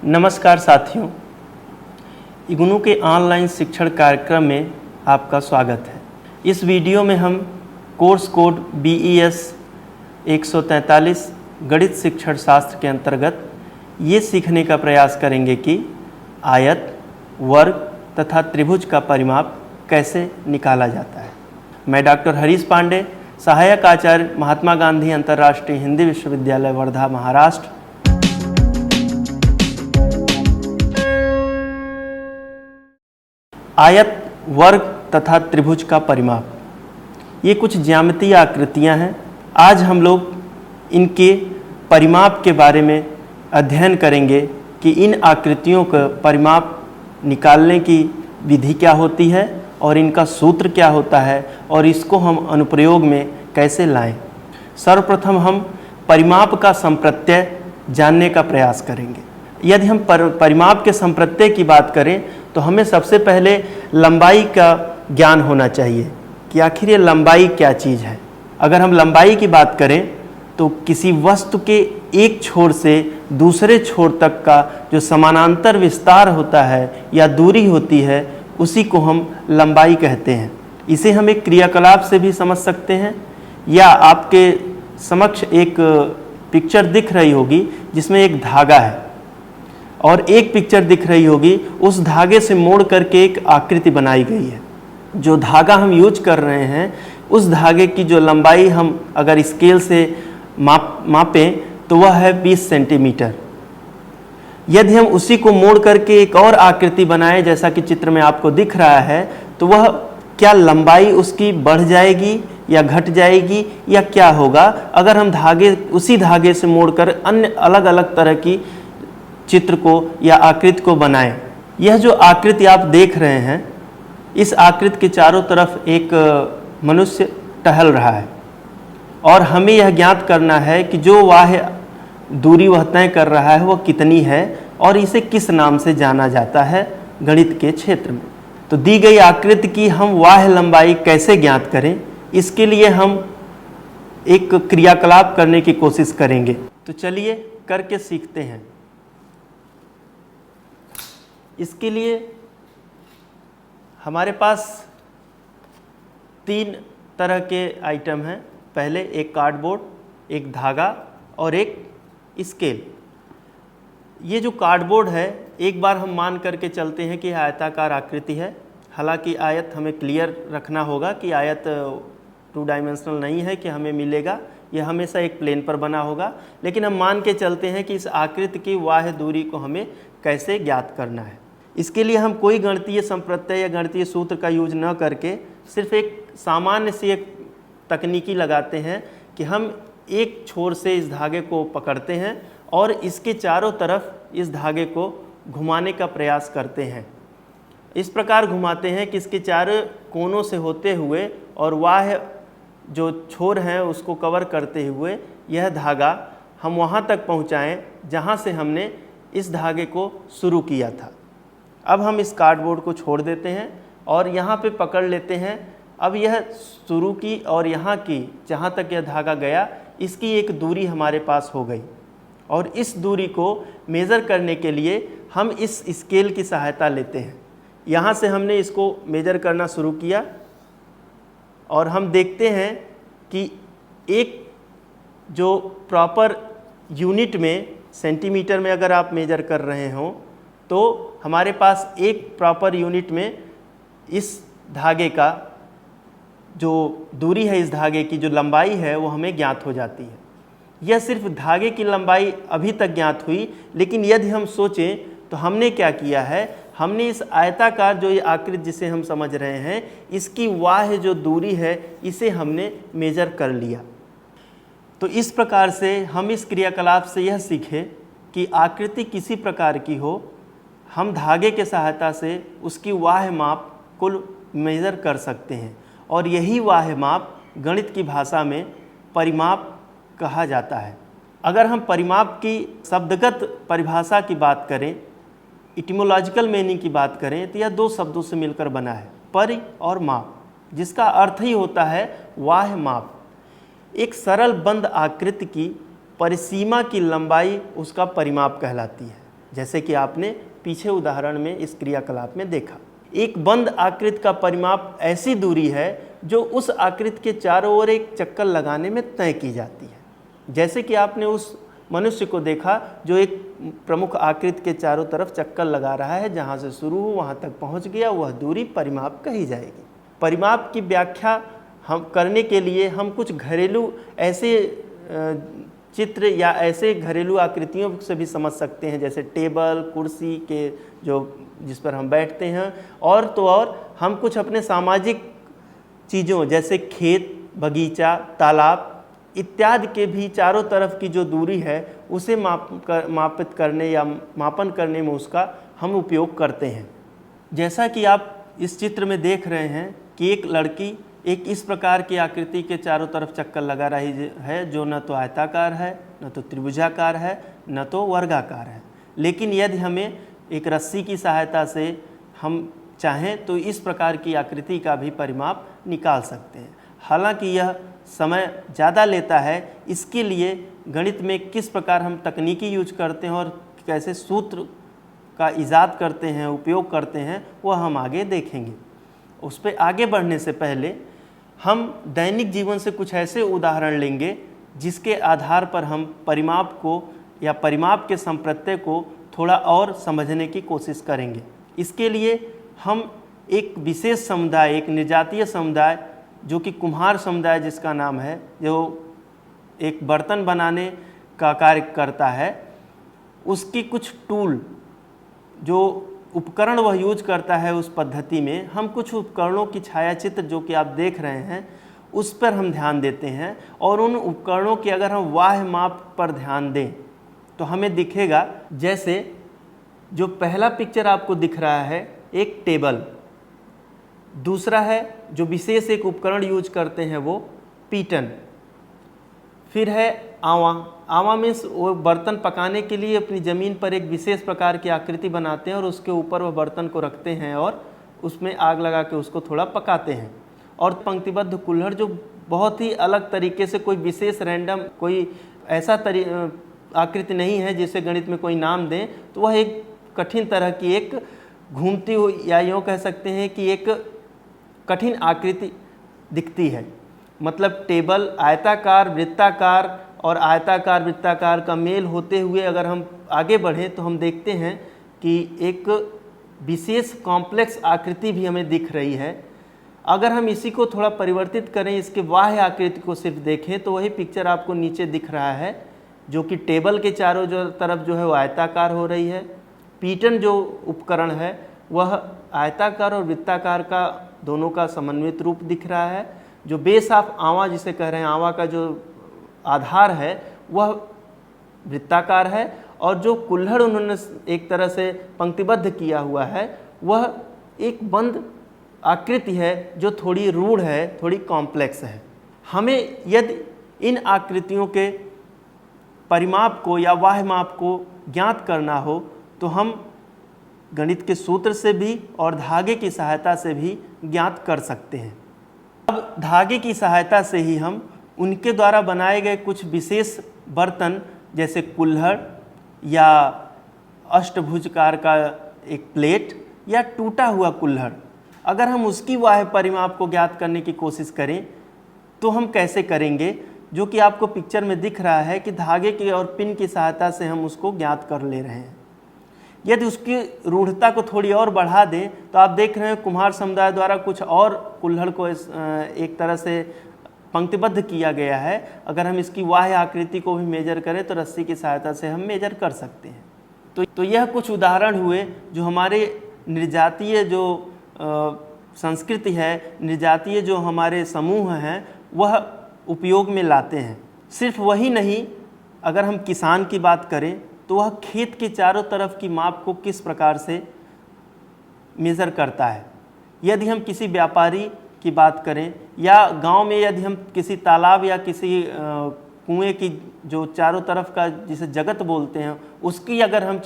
नमस्कार साथियों, इग्नू के ऑनलाइन शिक्षण कार्यक्रम में आपका स्वागत है। इस वीडियो में हम कोर्स कोड BES 143 गणित शिक्षण शास्त्र के अंतर्गत ये सीखने का प्रयास करेंगे कि आयत, वर्ग तथा त्रिभुज का परिमाप कैसे निकाला जाता है। मैं डॉक्टर हरीश पांडे, सहायक आचार्य, महात्मा गांधी अंतर्राष्ट्रीय हिंदी विश्वविद्यालय, वर्धा, महाराष्ट्र। आयत, वर्ग तथा त्रिभुज का परिमाप, ये कुछ ज्यामितीय आकृतियां हैं। आज हम लोग इनके परिमाप के बारे में अध्ययन करेंगे कि इन आकृतियों का परिमाप निकालने की विधि क्या होती है और इनका सूत्र क्या होता है और इसको हम अनुप्रयोग में कैसे लाएं। सर्वप्रथम हम परिमाप का संप्रत्यय जानने का प्रयास करेंगे। यदि हम परिमाप के संप्रत्यय की बात करें तो हमें सबसे पहले लंबाई का ज्ञान होना चाहिए कि आखिर ये लंबाई क्या चीज़ है। अगर हम लंबाई की बात करें तो किसी वस्तु के एक छोर से दूसरे छोर तक का जो समानांतर विस्तार होता है या दूरी होती है उसी को हम लंबाई कहते हैं। इसे हम एक क्रियाकलाप से भी समझ सकते हैं, या आपके समक्ष एक पिक्चर दिख रही होगी जिसमें एक धागा है और एक पिक्चर दिख रही होगी, उस धागे से मोड़ करके एक आकृति बनाई गई है। जो धागा हम यूज कर रहे हैं उस धागे की जो लंबाई हम अगर स्केल से मापें तो वह है 20 सेंटीमीटर। यदि हम उसी को मोड़ करके एक और आकृति बनाएं जैसा कि चित्र में आपको दिख रहा है, तो वह क्या लंबाई उसकी बढ़ जाएगी या घट जाएगी या क्या होगा अगर हम उसी धागे से मोड़कर अन्य अलग अलग तरह की चित्र को या आकृति को बनाएं। यह जो आकृति आप देख रहे हैं, इस आकृति के चारों तरफ एक मनुष्य टहल रहा है और हमें यह ज्ञात करना है कि जो बाह्य दूरी वह तय कर रहा है वह कितनी है और इसे किस नाम से जाना जाता है गणित के क्षेत्र में। तो दी गई आकृति की हम बाह्य लंबाई कैसे ज्ञात करें, इसके लिए हम एक क्रियाकलाप करने की कोशिश करेंगे। तो चलिए करके सीखते हैं। इसके लिए हमारे पास 3 तरह के आइटम हैं। पहले एक कार्डबोर्ड, एक धागा और एक स्केल। ये जो कार्डबोर्ड है, एक बार हम मान करके चलते हैं कि आयताकार आकृति है। हालांकि आयत हमें क्लियर रखना होगा कि आयत 2 डायमेंशनल नहीं है कि हमें मिलेगा, यह हमेशा एक प्लेन पर बना होगा। लेकिन हम मान के चलते हैं कि इस आकृति की बाह्य दूरी को हमें कैसे ज्ञात करना है। इसके लिए हम कोई गणितीय संप्रत्यय या गणितीय सूत्र का यूज न करके सिर्फ एक सामान्य सी एक तकनीकी लगाते हैं कि हम एक छोर से इस धागे को पकड़ते हैं और इसके चारों तरफ इस धागे को घुमाने का प्रयास करते हैं। इस प्रकार घुमाते हैं कि इसके चारों कोनों से होते हुए और बाह्य जो छोर हैं उसको कवर करते हुए यह धागा हम वहाँ तक पहुँचाएँ जहाँ से हमने इस धागे को शुरू किया था। अब हम इस कार्डबोर्ड को छोड़ देते हैं और यहाँ पे पकड़ लेते हैं। अब यह शुरू की और यहाँ की जहाँ तक यह धागा गया, इसकी एक दूरी हमारे पास हो गई और इस दूरी को मेज़र करने के लिए हम इस स्केल की सहायता लेते हैं। यहाँ से हमने इसको मेज़र करना शुरू किया और हम देखते हैं कि एक जो प्रॉपर यूनिट में, सेंटीमीटर में अगर आप मेज़र कर रहे हों तो हमारे पास एक प्रॉपर यूनिट में इस धागे का जो दूरी है, इस धागे की जो लंबाई है वो हमें ज्ञात हो जाती है। यह सिर्फ धागे की लंबाई अभी तक ज्ञात हुई, लेकिन यदि हम सोचें तो हमने क्या किया है, हमने इस आयताकार जो ये आकृति जिसे हम समझ रहे हैं, इसकी बाह्य जो दूरी है इसे हमने मेजर कर लिया। तो इस प्रकार से हम इस क्रियाकलाप से यह सीखे कि आकृति किसी प्रकार की हो, हम धागे के सहायता से उसकी बाह्य माप को मेज़र कर सकते हैं और यही बाह्य माप गणित की भाषा में परिमाप कहा जाता है। अगर हम परिमाप की शब्दगत परिभाषा की बात करें, इटिमोलॉजिकल मीनिंग की बात करें, तो यह 2 शब्दों से मिलकर बना है, परि और माप, जिसका अर्थ ही होता है बाह्य माप। एक सरल बंद आकृति की परिसीमा की लंबाई उसका परिमाप कहलाती है। जैसे कि आपने पीछे उदाहरण में इस क्रियाकलाप में देखा। एक बंद आकृति का परिमाप ऐसी दूरी है जो उस आकृति के चारों ओर एक चक्कर लगाने में तय की जाती है। जैसे कि आपने उस मनुष्य को देखा जो एक प्रमुख आकृति के चारों तरफ चक्कर लगा रहा है, जहाँ से शुरू हो वहाँ तक पहुँच गया, वह दूरी परिमाप कही जाएगी। परिमाप की व्याख्या हम करने के लिए हम कुछ घरेलू ऐसे चित्र या ऐसे घरेलू आकृतियों से भी समझ सकते हैं, जैसे टेबल, कुर्सी के जिस पर हम बैठते हैं, और तो और हम कुछ अपने सामाजिक चीज़ों जैसे खेत, बगीचा, तालाब इत्यादि के भी चारों तरफ की जो दूरी है उसे मापित करने या मापन करने में उसका हम उपयोग करते हैं। जैसा कि आप इस चित्र में देख रहे हैं कि एक लड़की एक इस प्रकार की आकृति के चारों तरफ चक्कर लगा रही है, जो न तो आयताकार है, न तो त्रिभुजाकार है, न तो वर्गाकार है। लेकिन यदि हमें एक रस्सी की सहायता से हम चाहें तो इस प्रकार की आकृति का भी परिमाप निकाल सकते हैं। हालांकि यह समय ज़्यादा लेता है, इसके लिए गणित में किस प्रकार हम तकनीकी यूज करते हैं और कैसे सूत्र का इजाद करते हैं, उपयोग करते हैं, वह हम आगे देखेंगे। उस पर आगे बढ़ने से पहले हम दैनिक जीवन से कुछ ऐसे उदाहरण लेंगे जिसके आधार पर हम परिमाप को या परिमाप के संप्रत्यय को थोड़ा और समझने की कोशिश करेंगे। इसके लिए हम एक विशेष समुदाय, एक निर्जातीय समुदाय जो कि कुम्हार समुदाय जिसका नाम है, जो एक बर्तन बनाने का कार्य करता है, उसकी कुछ टूल जो उपकरण वह यूज करता है उस पद्धति में, हम कुछ उपकरणों की छायाचित्र जो कि आप देख रहे हैं उस पर हम ध्यान देते हैं। और उन उपकरणों की अगर हम वाह्य माप पर ध्यान दें तो हमें दिखेगा, जैसे जो पहला पिक्चर आपको दिख रहा है एक टेबल, दूसरा है जो विशेष एक उपकरण यूज करते हैं वो पीटन, फिर है आवा। आवा मीन्स वो बर्तन पकाने के लिए अपनी ज़मीन पर एक विशेष प्रकार की आकृति बनाते हैं और उसके ऊपर वह बर्तन को रखते हैं और उसमें आग लगा के उसको थोड़ा पकाते हैं। और पंक्तिबद्ध कुल्हड़ जो बहुत ही अलग तरीके से, कोई विशेष रैंडम कोई ऐसा आकृति नहीं है जिसे गणित में कोई नाम दें, तो वह एक कठिन तरह की एक घूमती हुई या यूँ कह सकते हैं कि एक कठिन आकृति दिखती है। मतलब टेबल आयताकार, वृत्ताकार और आयताकार वृत्ताकार का मेल होते हुए अगर हम आगे बढ़ें तो हम देखते हैं कि एक विशेष कॉम्प्लेक्स आकृति भी हमें दिख रही है। अगर हम इसी को थोड़ा परिवर्तित करें, इसके बाह्य आकृति को सिर्फ देखें, तो वही पिक्चर आपको नीचे दिख रहा है, जो कि टेबल के चारों तरफ जो है वो आयताकार हो रही है। पीटन जो उपकरण है वह आयताकार और वृत्ताकार का दोनों का समन्वित रूप दिख रहा है। जो बेस ऑफ आवा जिसे कह रहे हैं, आवा का जो आधार है वह वृत्ताकार है, और जो कुल्हड़ उन्होंने एक तरह से पंक्तिबद्ध किया हुआ है वह एक बंद आकृति है जो थोड़ी रूढ़ है, थोड़ी कॉम्प्लेक्स है। हमें यदि इन आकृतियों के परिमाप को या वाह्य माप को ज्ञात करना हो तो हम गणित के सूत्र से भी और धागे की सहायता से भी ज्ञात कर सकते हैं। अब धागे की सहायता से ही हम उनके द्वारा बनाए गए कुछ विशेष बर्तन जैसे कुल्हड़ या अष्टभुजकार का एक प्लेट या टूटा हुआ कुल्हड़, अगर हम उसकी वाह्य परिमाप को ज्ञात करने की कोशिश करें तो हम कैसे करेंगे, जो कि आपको पिक्चर में दिख रहा है कि धागे की और पिन की सहायता से हम उसको ज्ञात कर ले रहे हैं। यदि उसकी रूढ़ता को थोड़ी और बढ़ा दें तो आप देख रहे हैं कुम्हार समुदाय द्वारा कुछ और कुल्हड़ को एक तरह से पंक्तिबद्ध किया गया है। अगर हम इसकी बाह्य आकृति को भी मेजर करें तो रस्सी की सहायता से हम मेजर कर सकते हैं। तो यह कुछ उदाहरण हुए जो हमारे निर्जातीय जो संस्कृति है, निर्जातीय जो हमारे समूह हैं वह उपयोग में लाते हैं। सिर्फ वही नहीं, अगर हम किसान की बात करें तो वह खेत के चारों तरफ की माप को किस प्रकार से मेज़र करता है। यदि हम किसी व्यापारी की बात करें या गांव में यदि हम किसी तालाब या किसी कुएं की जो चारों तरफ का जिसे जगत बोलते हैं उसकी अगर हम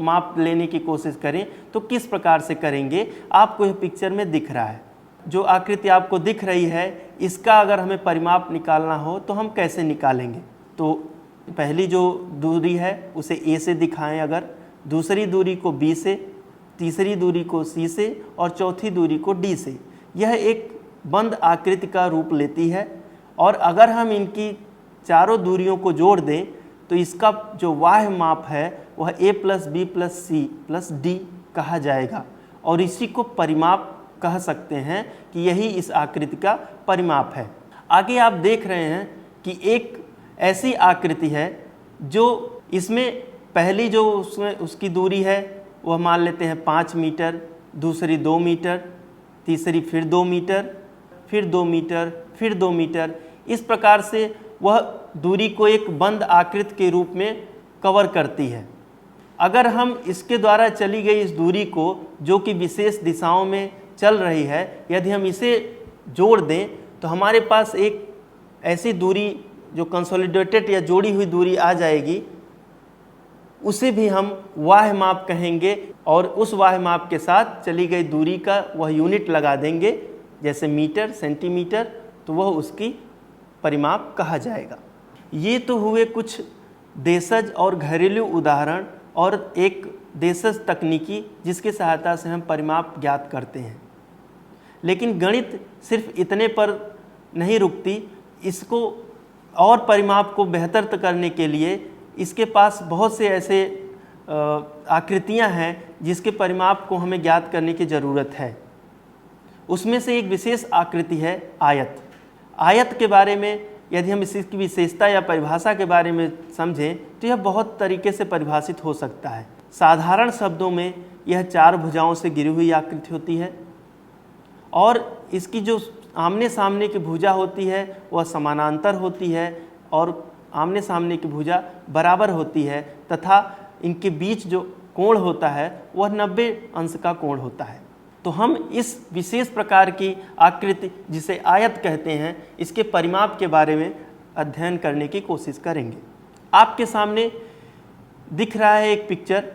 माप लेने की कोशिश करें तो किस प्रकार से करेंगे, आपको यह पिक्चर में दिख रहा है। जो आकृति आपको दिख रही है इसका अगर हमें परिमाप निकालना हो तो हम कैसे निकालेंगे। तो पहली जो दूरी है उसे ए से दिखाएं, अगर दूसरी दूरी को B से, तीसरी दूरी को C से और चौथी दूरी को D से। यह एक बंद आकृति का रूप लेती है और अगर हम इनकी चारों दूरियों को जोड़ दें तो इसका जो वाह्य माप है वह A + B + C + D कहा जाएगा और इसी को परिमाप कह सकते हैं कि यही इस आकृति का परिमाप है। आगे आप देख रहे हैं कि एक ऐसी आकृति है जो इसमें पहली जो उसकी दूरी है वह मान लेते हैं 5 मीटर, दूसरी 2 मीटर, तीसरी फिर 2 मीटर, फिर 2 मीटर, फिर 2 मीटर। इस प्रकार से वह दूरी को एक बंद आकृति के रूप में कवर करती है। अगर हम इसके द्वारा चली गई इस दूरी को जो कि विशेष दिशाओं में चल रही है, यदि हम इसे जोड़ दें तो हमारे पास एक ऐसी दूरी जो कंसोलिडेटेड या जोड़ी हुई दूरी आ जाएगी, उसे भी हम वाह्य माप कहेंगे और उस वाह्य माप के साथ चली गई दूरी का वह यूनिट लगा देंगे, जैसे मीटर, सेंटीमीटर, तो वह उसकी परिमाप कहा जाएगा। ये तो हुए कुछ देशज और घरेलू उदाहरण और एक देशज तकनीकी जिसकी सहायता से हम परिमाप ज्ञात करते हैं। लेकिन गणित सिर्फ इतने पर नहीं रुकती, इसको और परिमाप को बेहतर करने के लिए इसके पास बहुत से ऐसे आकृतियां हैं जिसके परिमाप को हमें ज्ञात करने की ज़रूरत है। उसमें से एक विशेष आकृति है आयत। आयत के बारे में यदि हम इसकी विशेषता या परिभाषा के बारे में समझें तो यह बहुत तरीके से परिभाषित हो सकता है। साधारण शब्दों में यह 4 भुजाओं से घिरी हुई आकृति होती है और इसकी जो आमने सामने की भुजा होती है वह समानांतर होती है और आमने सामने की भुजा बराबर होती है तथा इनके बीच जो कोण होता है वह 90 अंश का कोण होता है। तो हम इस विशेष प्रकार की आकृति जिसे आयत कहते हैं, इसके परिमाप के बारे में अध्ययन करने की कोशिश करेंगे। आपके सामने दिख रहा है एक पिक्चर।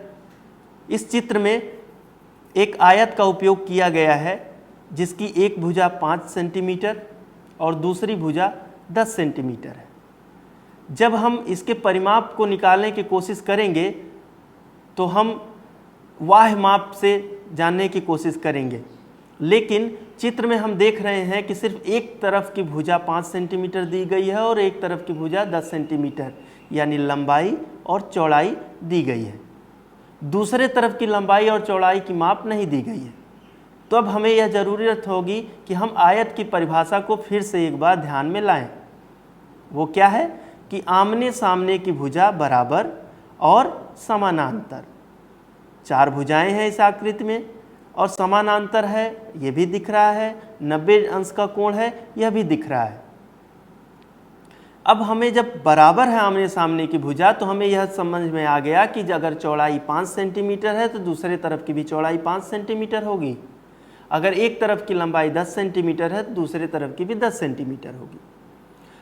इस चित्र में एक आयत का उपयोग किया गया है जिसकी एक भुजा 5 सेंटीमीटर और दूसरी भुजा 10 सेंटीमीटर है। जब हम इसके परिमाप को निकालने की कोशिश करेंगे तो हम वाह्य माप से जानने की कोशिश करेंगे, लेकिन चित्र में हम देख रहे हैं कि सिर्फ एक तरफ की भुजा 5 सेंटीमीटर दी गई है और एक तरफ की भुजा 10 सेंटीमीटर यानी लंबाई और चौड़ाई दी गई है। दूसरे तरफ की लंबाई और चौड़ाई की माप नहीं दी गई है। तो अब हमें यह ज़रूरत होगी कि हम आयत की परिभाषा को फिर से एक बार ध्यान में लाएं। वो क्या है कि आमने सामने की भुजा बराबर और समानांतर। 4 भुजाएं हैं इस आकृति में और समानांतर है, ये भी दिख रहा है। 90 अंश का कोण है, यह भी दिख रहा है। अब हमें जब बराबर है आमने सामने की भुजा तो हमें यह समझ में आ गया कि अगर चौड़ाई 5 सेंटीमीटर है तो दूसरे तरफ की भी चौड़ाई 5 सेंटीमीटर होगी। अगर एक तरफ की लंबाई 10 सेंटीमीटर है तो दूसरे तरफ की भी 10 सेंटीमीटर होगी।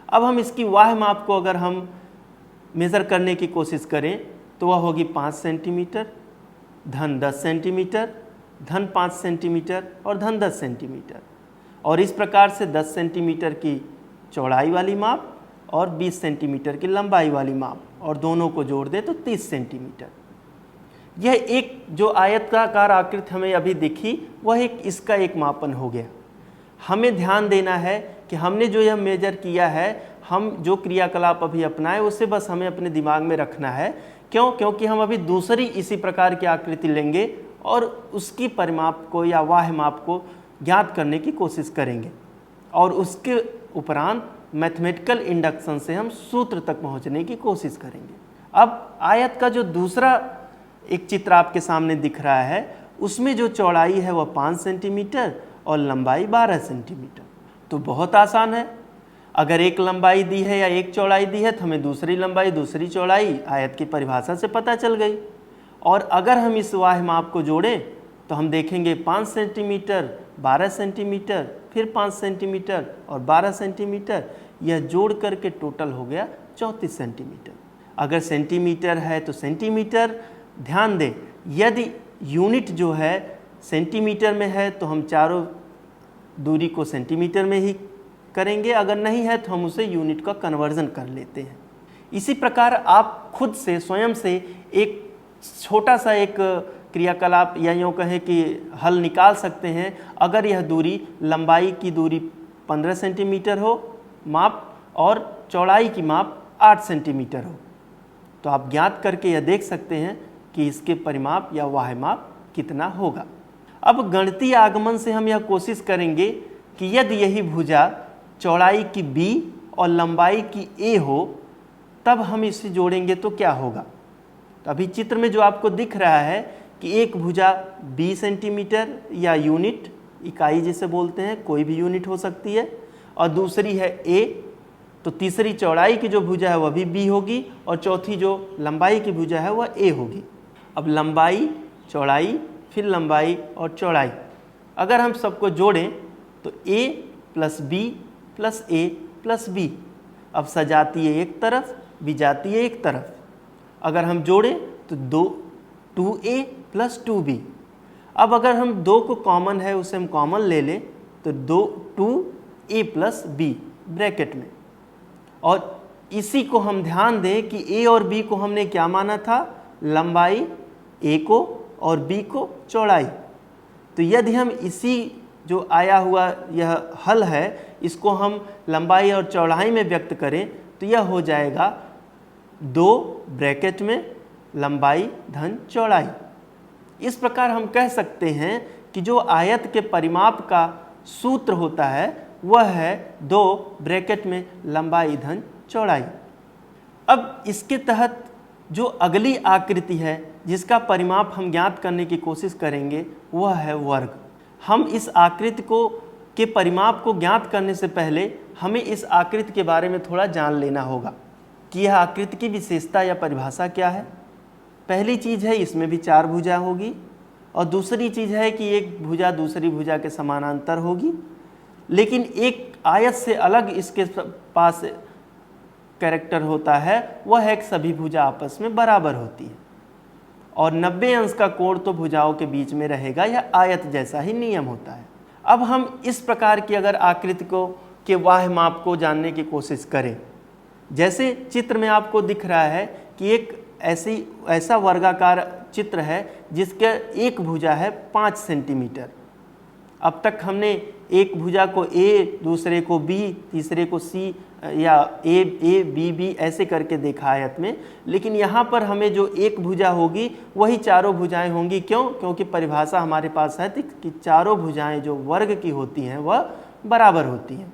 अब हम इसकी वाह्य माप को अगर हम मेज़र करने की कोशिश करें तो वह होगी 5 सेंटीमीटर धन 10 सेंटीमीटर धन 5 सेंटीमीटर और धन 10 सेंटीमीटर। और इस प्रकार से 10 सेंटीमीटर की चौड़ाई वाली माप और 20 सेंटीमीटर की लंबाई वाली माप और दोनों को जोड़ दें तो 30 सेंटीमीटर। यह एक जो आयताकार आकृति हमें अभी दिखी वह इसका एक मापन हो गया। हमें ध्यान देना है कि हमने जो यह मेजर किया है, हम जो क्रियाकलाप अभी अपनाएं उसे बस हमें अपने दिमाग में रखना है। क्यों? क्योंकि हम अभी दूसरी इसी प्रकार की आकृति लेंगे और उसकी परिमाप को या वाह्य माप को ज्ञात करने की कोशिश करेंगे और उसके उपरांत मैथमेटिकल इंडक्शन से हम सूत्र तक पहुंचने की कोशिश करेंगे। अब आयत का जो दूसरा एक चित्र आपके सामने दिख रहा है, उसमें जो चौड़ाई है वह 5 सेंटीमीटर और लंबाई 12 सेंटीमीटर। तो बहुत आसान है। अगर एक लंबाई दी है या एक चौड़ाई दी है तो हमें दूसरी लंबाई दूसरी चौड़ाई आयत की परिभाषा से पता चल गई। और अगर हम इस वाह्य माप को जोड़ें तो हम देखेंगे 5 सेंटीमीटर 12 सेंटीमीटर फिर 5 सेंटीमीटर और 12 सेंटीमीटर, यह जोड़ करके टोटल हो गया 34 सेंटीमीटर। अगर सेंटीमीटर है तो सेंटीमीटर। ध्यान दें, यदि यूनिट जो है सेंटीमीटर में है तो हम चारों दूरी को सेंटीमीटर में ही करेंगे, अगर नहीं है तो हम उसे यूनिट का कन्वर्जन कर लेते हैं। इसी प्रकार आप खुद से स्वयं से एक छोटा सा एक क्रियाकलाप या यूँ कहें कि हल निकाल सकते हैं। अगर यह दूरी, लंबाई की दूरी 15 सेंटीमीटर हो माप और चौड़ाई की माप 8 सेंटीमीटर हो, तो आप ज्ञात करके यह देख सकते हैं कि इसके परिमाप या वाह्य माप कितना होगा। अब गणितीय आगमन से हम यह कोशिश करेंगे कि यदि यही भुजा चौड़ाई की b और लंबाई की a हो, तब हम इसे जोड़ेंगे तो क्या होगा। तो अभी चित्र में जो आपको दिख रहा है कि एक भुजा b सेंटीमीटर या यूनिट, इकाई जिसे बोलते हैं, कोई भी यूनिट हो सकती है, और दूसरी है a, तो तीसरी चौड़ाई की जो भुजा है वह भी b होगी और चौथी जो लंबाई की भुजा है वह a होगी। अब लंबाई, चौड़ाई, फिर लंबाई और चौड़ाई, अगर हम सबको जोड़ें तो a plus b plus a plus b। अब सजाती है एक तरफ, भी जाती है एक तरफ। अगर हम जोड़ें तो 2a प्लस 2b। अब अगर हम 2 को कॉमन है उसे हम कॉमन ले लें तो 2a प्लस b ब्रैकेट में। और इसी को हम ध्यान दें कि a और b को हमने क्या माना था, लंबाई a को और b को चौड़ाई। तो यदि हम इसी जो आया हुआ यह हल है इसको हम लंबाई और चौड़ाई में व्यक्त करें तो यह हो जाएगा 2 ब्रैकेट में लंबाई धन चौड़ाई। इस प्रकार हम कह सकते हैं कि जो आयत के परिमाप का सूत्र होता है वह है 2 ब्रैकेट में लंबाई धन चौड़ाई। अब इसके तहत जो अगली आकृति है जिसका परिमाप हम ज्ञात करने की कोशिश करेंगे वह है वर्ग। हम इस आकृति के परिमाप को ज्ञात करने से पहले हमें इस आकृति के बारे में थोड़ा जान लेना होगा कि यह आकृति की विशेषता या परिभाषा क्या है। पहली चीज़ है इसमें भी 4 भुजा होगी, और दूसरी चीज़ है कि एक भुजा दूसरी भुजा के समानांतर होगी, लेकिन एक आयत से अलग इसके पास कैरेक्टर होता है, वह है कि सभी भुजा आपस में बराबर होती है और 90 अंश का कोण तो भुजाओं के बीच में रहेगा। यह आयत जैसा ही नियम होता है। अब हम इस प्रकार की अगर आकृति के वाह्य माप को जानने की कोशिश करें, जैसे चित्र में आपको दिख रहा है कि एक ऐसा वर्गाकार चित्र है जिसके एक भुजा है 5 सेंटीमीटर। अब तक हमने एक भुजा को a, दूसरे को b, तीसरे को c या a b b ऐसे करके देखा आयत में, लेकिन यहाँ पर हमें जो एक भुजा होगी वही चारों भुजाएं होंगी। क्यों? क्योंकि परिभाषा हमारे पास है कि चारों भुजाएं जो वर्ग की होती हैं वह बराबर होती हैं।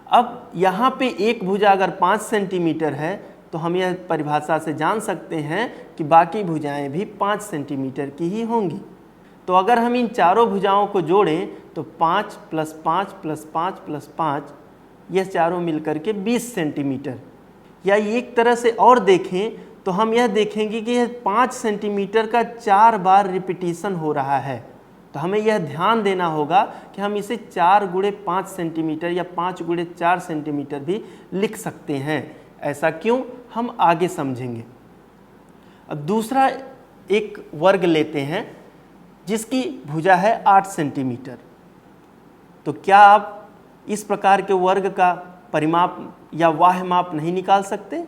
अब यहाँ पे एक भुजा अगर 5 सेंटीमीटर है तो हम यह परिभाषा से जान सकते हैं कि बाकी भुजाएं भी 5 सेंटीमीटर की ही होंगी। तो अगर हम इन चारों भुजाओं को जोड़ें तो 5 प्लस 5 प्लस 5 प्लस 5, यह चारों मिलकर के 20 सेंटीमीटर। या एक तरह से और देखें तो हम यह देखेंगे कि यह 5 सेंटीमीटर का 4 बार रिपीटिशन हो रहा है। तो हमें यह ध्यान देना होगा कि हम इसे 4 गुणे 5 सेंटीमीटर या 5 गुणे 4 सेंटीमीटर भी लिख सकते हैं। ऐसा क्यों, हम आगे समझेंगे। अब दूसरा एक वर्ग लेते हैं जिसकी भुजा है 8 सेंटीमीटर। तो क्या आप इस प्रकार के वर्ग का परिमाप या वाह्य माप नहीं निकाल सकते?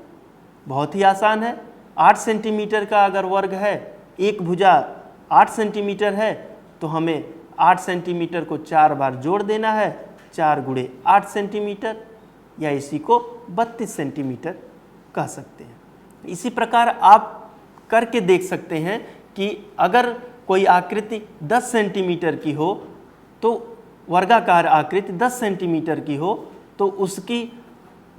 बहुत ही आसान है। 8 सेंटीमीटर का अगर वर्ग है, एक भुजा 8 सेंटीमीटर है, तो हमें 8 सेंटीमीटर को 4 बार जोड़ देना है, 4 गुणे 8 सेंटीमीटर, या इसी को 32 सेंटीमीटर कह सकते हैं। इसी प्रकार आप करके देख सकते हैं कि अगर कोई आकृति 10 सेंटीमीटर की हो, तो वर्गाकार आकृति 10 सेंटीमीटर की हो, तो उसकी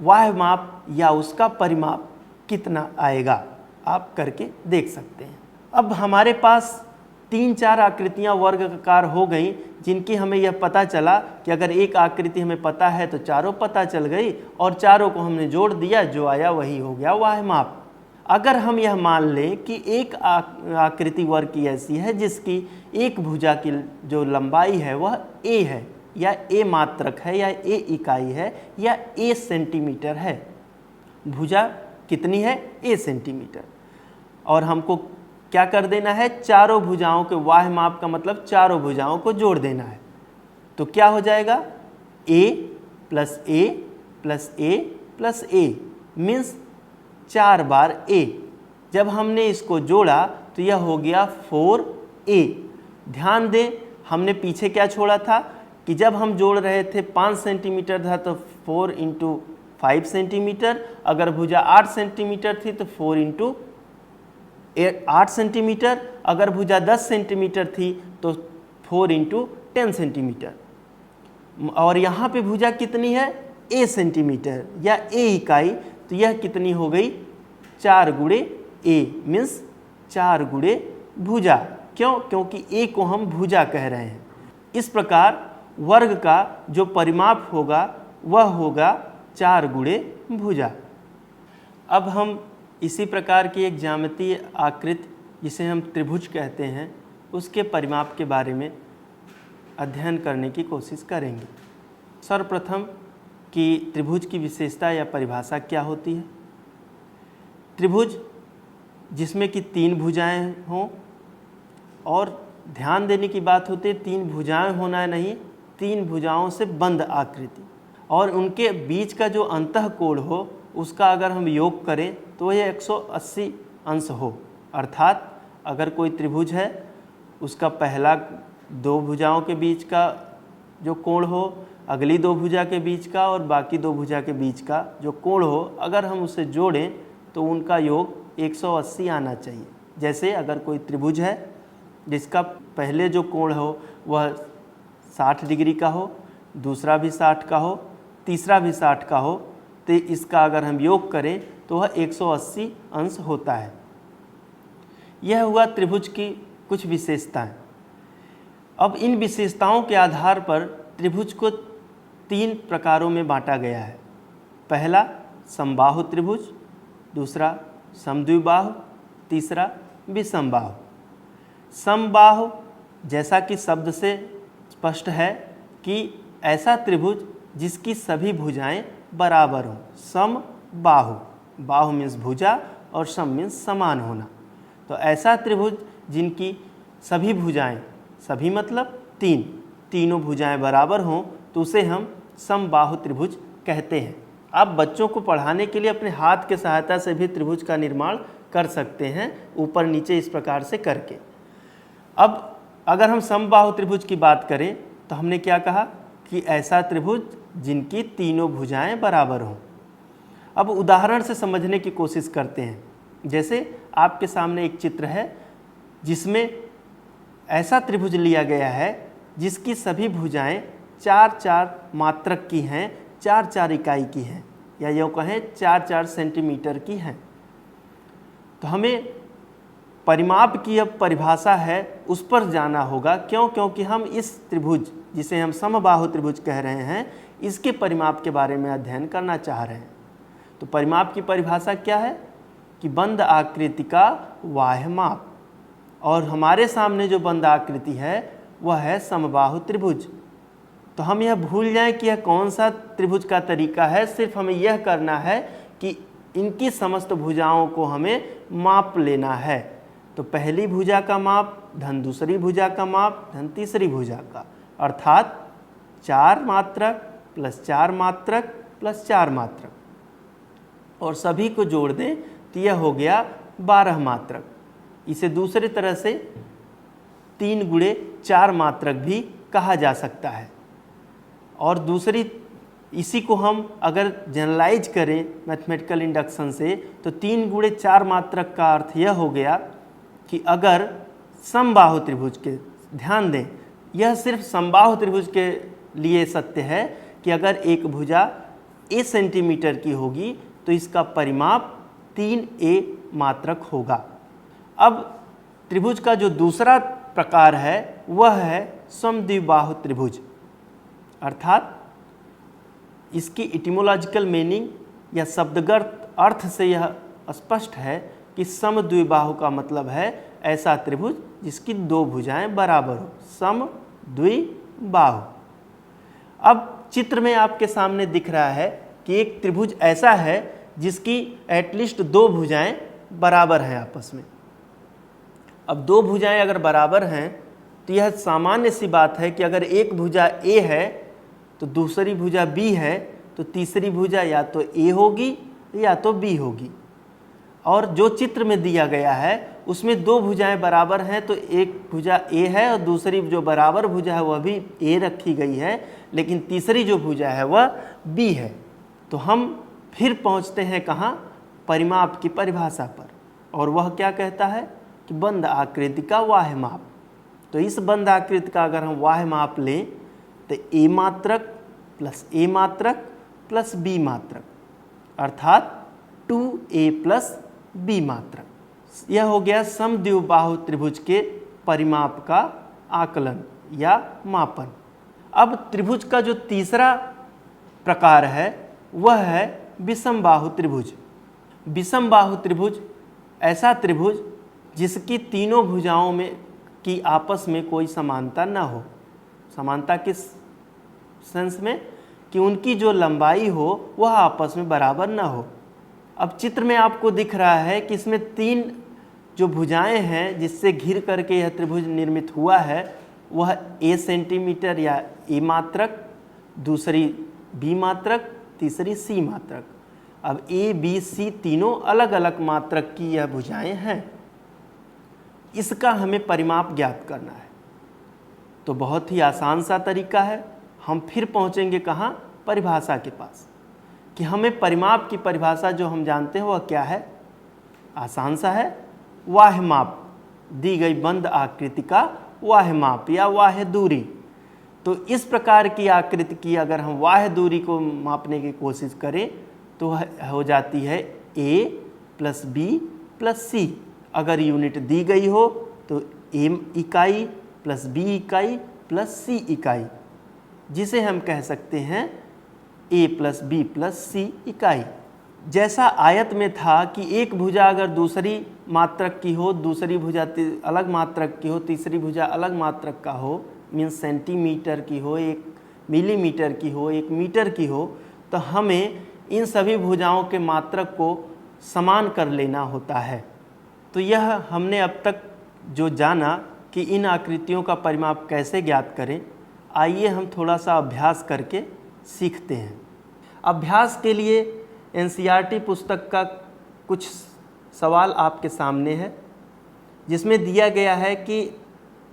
वाह्य माप या उसका परिमाप कितना आएगा, आप करके देख सकते हैं। अब हमारे पास 3-4 आकृतियां वर्गाकार हो गई जिनकी हमें यह पता चला कि अगर एक आकृति हमें पता है तो चारों पता चल गई, और चारों को हमने जोड़ दिया, जो आया वही हो गया वाह्य माप। अगर हम यह मान लें कि एक आकृति वर्ग की ऐसी है जिसकी एक भुजा की जो लंबाई है वह a है, या a मात्रक है, या a इकाई है, या a सेंटीमीटर है। भुजा कितनी है? a centimetre. और हमको क्या कर देना है? चारों भुजाओं के वाह्य माप का मतलब चारों भुजाओं को जोड़ देना है। तो क्या हो जाएगा? a plus a plus a plus a means 4 bar a। जब हमने इसको जोड़ा तो यह हो गया 4a। ध्यान दें, हमने पीछे क्या छोड़ा था कि जब हम जोड़ रहे थे 5 सेंटीमीटर था तो 4 × 5 सेंटीमीटर, अगर भुजा 8 सेंटीमीटर थी तो 4 × 8 सेंटीमीटर, अगर भुजा 10 सेंटीमीटर थी तो 4 × 10 सेंटीमीटर। और यहाँ पे भुजा कितनी है, a सेंटीमीटर या a इकाई, तो यह कितनी हो गई 4 × a मीन्स 4 × भुजा। क्यों? क्योंकि a को हम भुजा कह रहे हैं। इस प्रकार वर्ग का जो परिमाप होगा वह होगा 4 × भुजा। अब हम इसी प्रकार की एक ज्यामितीय आकृति जिसे हम त्रिभुज कहते हैं उसके परिमाप के बारे में अध्ययन करने की कोशिश करेंगे। सर्वप्रथम कि त्रिभुज की विशेषता या परिभाषा क्या होती है। त्रिभुज जिसमें कि 3 भुजाएं हों, और ध्यान देने की बात होती है 3 भुजाएं होना नहीं, 3 भुजाओं से बंद आकृति, और उनके बीच का जो अंतःकोण हो उसका अगर हम योग करें तो यह 180 अंश हो। अर्थात अगर कोई त्रिभुज है उसका पहला 2 भुजाओं के बीच का जो कोण हो, अगली 2 भुजा के बीच का और बाकी 2 भुजा के बीच का जो कोण हो, अगर हम उसे जोड़ें तो उनका योग 180 आना चाहिए। जैसे अगर कोई त्रिभुज है जिसका पहले जो कोण हो वह 60 डिग्री का हो, दूसरा भी 60 का हो, तीसरा भी 60 का हो, तो इसका अगर हम योग करें तो वह 180 अंश होता है। यह हुआ त्रिभुज की कुछ विशेषताएं। अब इन विशेषताओं के आधार पर त्रिभुज को 3 प्रकारों में बांटा गया है। पहला समबाहु त्रिभुज, दूसरा समद्विबाहु, तीसरा विषमबाहु। समबाहु जैसा कि शब्द से स्पष्ट है कि ऐसा त्रिभुज जिसकी सभी भुजाएं बराबर हों। समबाहु, बाहु मीन्स भुजा और सम मीन्स समान होना। तो ऐसा त्रिभुज जिनकी सभी भुजाएं, सभी मतलब 3, तीनों भुजाएं बराबर हों तो उसे हम समबाहु त्रिभुज कहते हैं। आप बच्चों को पढ़ाने के लिए अपने हाथ के सहायता से भी त्रिभुज का निर्माण कर सकते हैं, ऊपर नीचे इस प्रकार से करके। अब अगर हम समबाहु त्रिभुज की बात करें तो हमने क्या कहा कि ऐसा त्रिभुज जिनकी तीनों भुजाएं बराबर हों। अब उदाहरण से समझने की कोशिश करते हैं। जैसे आपके सामने एक चित्र है जिसमें ऐसा त्रिभुज लिया गया है जिसकी सभी भुजाएं 4-4 मात्रक की हैं, 4-4 इकाई की हैं, या यूँ कहें 4-4 सेंटीमीटर की हैं। तो हमें परिमाप की अब परिभाषा है उस पर जाना होगा। क्यों? क्योंकि हम इस त्रिभुज जिसे हम समबाहु त्रिभुज कह रहे हैं इसके परिमाप के बारे में अध्ययन करना चाह रहे हैं। तो परिमाप की परिभाषा क्या है कि बंद आकृति का बाह्य माप, और हमारे सामने जो बंद आकृति है वह है समबाहु त्रिभुज। तो हम यह भूल जाएं कि यह कौन सा त्रिभुज का तरीका है, सिर्फ हमें यह करना है कि इनकी समस्त भुजाओं को हमें माप लेना है। तो पहली भुजा का माप धन दूसरी भुजा का माप धन तीसरी भुजा का, अर्थात 4 मात्रक प्लस 4 मात्रक प्लस 4 मात्रक, और सभी को जोड़ दें तो यह हो गया 12 मात्रक। इसे दूसरी तरह से 3 × 4 मात्रक भी कहा जा सकता है। और दूसरी, इसी को हम अगर जनरलाइज करें मैथमेटिकल इंडक्शन से तो 3 × 4 मात्रक का अर्थ यह हो गया कि अगर समबाहु त्रिभुज के, ध्यान दें यह सिर्फ समबाहु त्रिभुज के लिए सत्य है कि अगर एक भुजा a सेंटीमीटर की होगी तो इसका परिमाप 3a मात्रक होगा। अब त्रिभुज का जो दूसरा प्रकार है वह है समद्विबाहु त्रिभुज, अर्थात इसकी इटिमोलॉजिकल मीनिंग या शब्दगत अर्थ से यह स्पष्ट है कि समद्विबाहु का मतलब है ऐसा त्रिभुज जिसकी 2 भुजाएं बराबर हो, समद्विबाहु। अब चित्र में आपके सामने दिख रहा है कि एक त्रिभुज ऐसा है जिसकी एटलीस्ट 2 भुजाएं बराबर हैं आपस में। अब 2 भुजाएं अगर बराबर हैं तो यह सामान्य सी बात है कि अगर एक भुजा A है तो दूसरी भुजा B है तो तीसरी भुजा या तो A होगी या तो B होगी। और जो चित्र में दिया गया है उसमें दो भुजाएं बराबर हैं, तो एक भुजा ए है और दूसरी जो बराबर भुजा है वह भी ए रखी गई है, लेकिन तीसरी जो भुजा है वह बी है। तो हम फिर पहुंचते हैं कहाँ? परिमाप की परिभाषा पर, और वह क्या कहता है कि बंद आकृति का वाह्य माप। तो इस बंद आकृति का अगर हम वाह्य माप लें तो ए मात्रक प्लस ए मात्रक प्लस बी मात्रक, अर्थात 2a प्लस बी मात्रक। यह हो गया समद्विबाहु त्रिभुज के परिमाप का आकलन या मापन। अब त्रिभुज का जो तीसरा प्रकार है वह है विषम बाहु त्रिभुज। विषम बाहु त्रिभुज ऐसा त्रिभुज जिसकी तीनों भुजाओं में की आपस में कोई समानता न हो। समानता किस सेंस में? कि उनकी जो लंबाई हो वह आपस में बराबर न हो। अब चित्र में आपको दिख रहा है कि इसमें तीन जो भुजाएं हैं जिससे घिर करके यह त्रिभुज निर्मित हुआ है, वह a सेंटीमीटर या a मात्रक, दूसरी b मात्रक, तीसरी c मात्रक। अब a, b, c तीनों अलग अलग मात्रक की यह भुजाएं हैं। इसका हमें परिमाप ज्ञात करना है। तो बहुत ही आसान सा तरीका है। हम फिर पहुंचेंगे कहाँ? परिभाषा के पास, कि हमें परिमाप की परिभाषा जो हम जानते हैं वह क्या है? आसान सा है, वाह्य माप। दी गई बंद आकृति का वाह्य माप या वाह्य दूरी। तो इस प्रकार की आकृति की अगर हम वाह्य दूरी को मापने की कोशिश करें तो वह हो जाती है a plus B plus C. अगर यूनिट दी गई हो तो a इकाई प्लस b इकाई प्लस c इकाई, जिसे हम कह सकते हैं a plus B plus c इकाई। जैसा आयत में था कि एक भुजा अगर दूसरी मात्रक की हो, दूसरी भुजा अलग मात्रक की हो, तीसरी भुजा अलग मात्रक का हो, मीन्स सेंटीमीटर की हो, एक मिलीमीटर की हो, एक मीटर की हो, तो हमें इन सभी भुजाओं के मात्रक को समान कर लेना होता है। तो यह हमने अब तक जो जाना कि इन आकृतियों का परिमाप कैसे ज्ञात करें, आइए हम थोड़ा सा अभ्यास करके सीखते हैं। अभ्यास के लिए एनसीईआरटी पुस्तक का कुछ सवाल आपके सामने है, जिसमें दिया गया है कि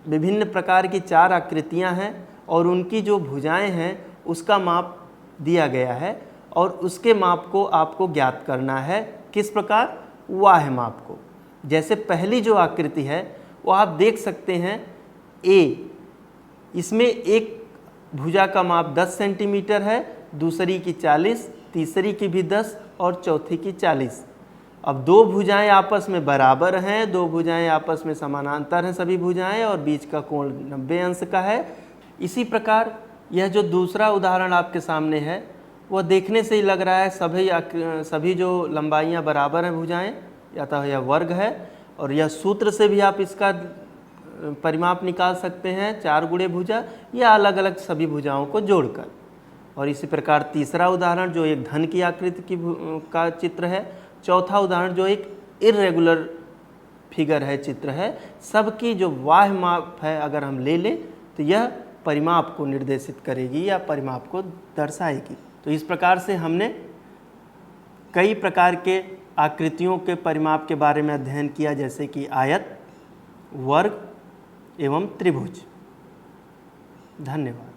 विभिन्न प्रकार की 4 आकृतियां हैं और उनकी जो भुजाएं हैं उसका माप दिया गया है, और उसके माप को आपको ज्ञात करना है। किस प्रकार? वाह्य माप को। जैसे पहली जो आकृति है वो आप देख सकते हैं A, इसमें एक भुजा का माप 10 सेंटीमीटर है, दूसरी की 40, तीसरी की भी 10 और चौथी की 40। अब दो भुजाएं आपस में बराबर हैं, दो भुजाएं आपस में समानांतर हैं सभी भुजाएं, और बीच का कोण 90 अंश का है। इसी प्रकार यह जो दूसरा उदाहरण आपके सामने है वह देखने से ही लग रहा है सभी जो लंबाइयां बराबर हैं भुजाएं, या तो यह वर्ग है, और यह सूत्र से भी आप इसका परिमाप निकाल सकते हैं 4 गुणे भुजा, या अलग अलग सभी भुजाओं को जोड़कर। और इसी प्रकार तीसरा उदाहरण जो एक धन की आकृति का चित्र है, चौथा उदाहरण जो एक इर्रेगुलर फिगर है, चित्र है, सबकी जो वाह्य माप है अगर हम ले लें तो यह परिमाप को निर्देशित करेगी या परिमाप को दर्शाएगी। तो इस प्रकार से हमने कई प्रकार के आकृतियों के परिमाप के बारे में अध्ययन किया, जैसे कि आयत, वर्ग एवं त्रिभुज। धन्यवाद।